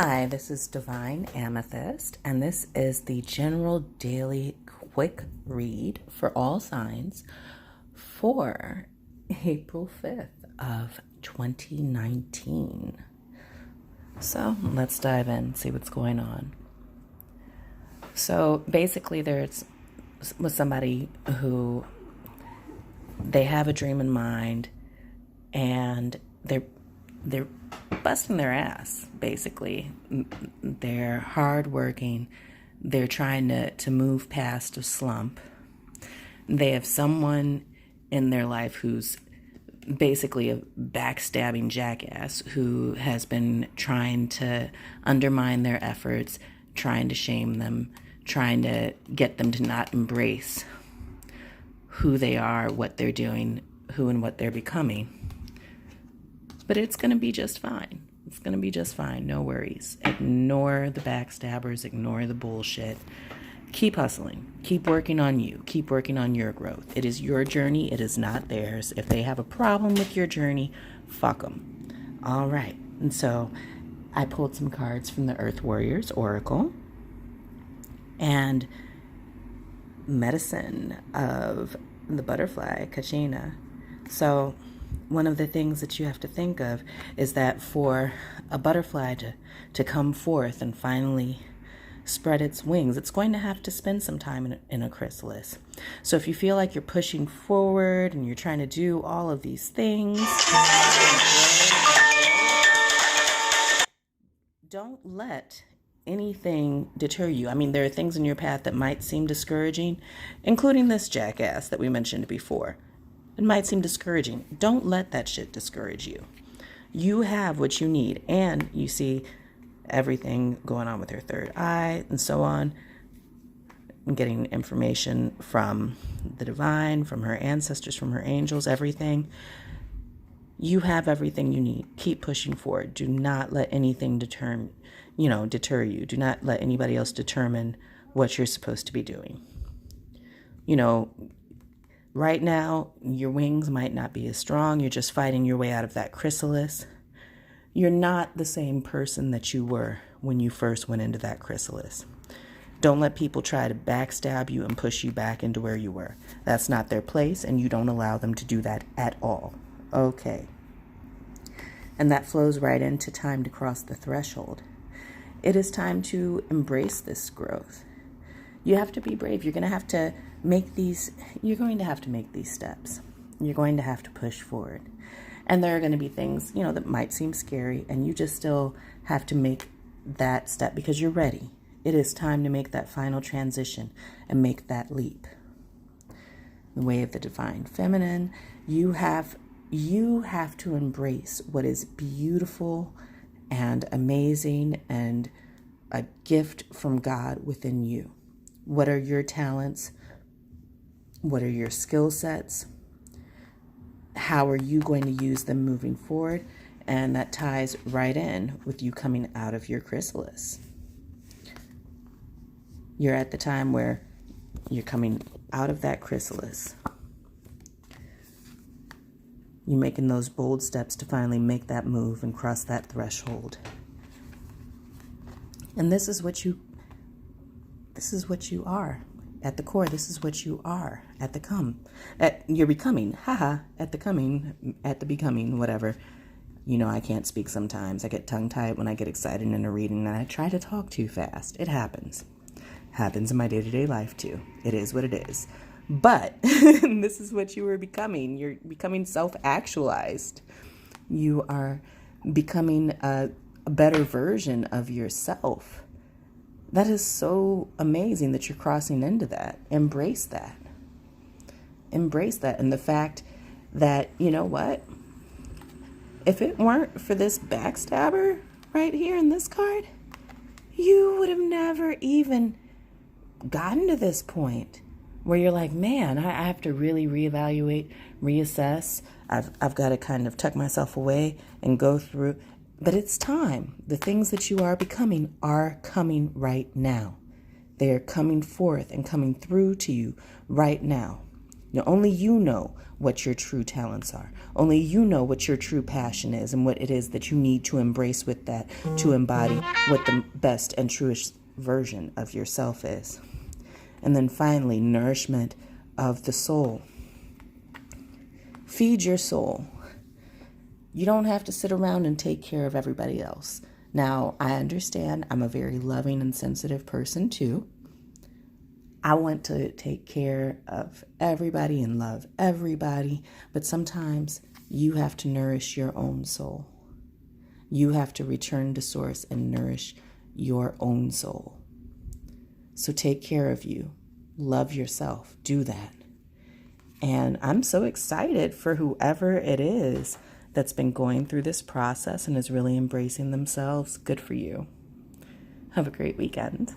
Hi, this is Divine Amethyst, and this is the General Daily Quick Read for all signs for April 5th of 2019. So let's dive in, see what's going on. So basically there's with somebody who they have a dream in mind and they're busting their ass, basically. They're hardworking. They're trying to move past a slump. They have someone in their life who's basically a backstabbing jackass who has been trying to undermine their efforts, trying to shame them, trying to get them to not embrace who they are, what they're doing, who and what they're becoming. But it's going to be just fine. It's going to be just fine. No worries. Ignore the backstabbers. Ignore the bullshit. Keep hustling. Keep working on you. Keep working on your growth. It is your journey. It is not theirs. If they have a problem with your journey, fuck them. All right. And so I pulled some cards from the Earth Warriors Oracle and medicine of the butterfly, Kachina. So one of the things that you have to think of is that for a butterfly to come forth and finally spread its wings, it's going to have to spend some time in a chrysalis. So if you feel like you're pushing forward and you're trying to do all of these things, don't let anything deter you. I mean, there are things in your path that might seem discouraging, including this jackass that we mentioned before. It might seem discouraging. Don't let that shit discourage you. You have what you need. And you see everything going on with her third eye and so on. And getting information from the divine, from her ancestors, from her angels, everything. You have everything you need. Keep pushing forward. Do not let anything deter you. Do not let anybody else determine what you're supposed to be doing. Right now, your wings might not be as strong. You're just fighting your way out of that chrysalis. You're not the same person that you were when you first went into that chrysalis. Don't let people try to backstab you and push you back into where you were. That's not their place, and you don't allow them to do that at all. Okay. And that flows right into time to cross the threshold. It is time to embrace this growth. You have to be brave. You're going to have to make these steps. You're going to have to push forward. And there are going to be things, that might seem scary, and you just still have to make that step because you're ready. It is time to make that final transition and make that leap. The way of the divine feminine, you have to embrace what is beautiful and amazing and a gift from God within you. What are your talents? What are your skill sets? How are you going to use them moving forward? And that ties right in with you coming out of your chrysalis. You're at the time where you're coming out of that chrysalis. You're making those bold steps to finally make that move and cross that threshold. And this is what you are. At the core, this is what you are. You're becoming. At the becoming, whatever. I can't speak sometimes. I get tongue-tied when I get excited in a reading, and I try to talk too fast. It happens. Happens in my day-to-day life, too. It is what it is. But this is what you are becoming. You're becoming self-actualized. You are becoming a better version of yourself. That is so amazing that you're crossing into that. Embrace that. Embrace that. And the fact that, you know what? If it weren't for this backstabber right here in this card, you would have never even gotten to this point where you're like, man, I have to really reevaluate, reassess. I've got to kind of tuck myself away and go through. But it's time. The things that you are becoming are coming right now. They are coming forth and coming through to you right now. Only you know what your true talents are. Only you know what your true passion is and what it is that you need to embrace with that to embody what the best and truest version of yourself is. And then finally, nourishment of the soul. Feed your soul. You don't have to sit around and take care of everybody else. Now, I understand I'm a very loving and sensitive person too. I want to take care of everybody and love everybody, but sometimes you have to nourish your own soul. You have to return to source and nourish your own soul. So take care of you. Love yourself. Do that. And I'm so excited for whoever it is that's been going through this process and is really embracing themselves. Good for you. Have a great weekend.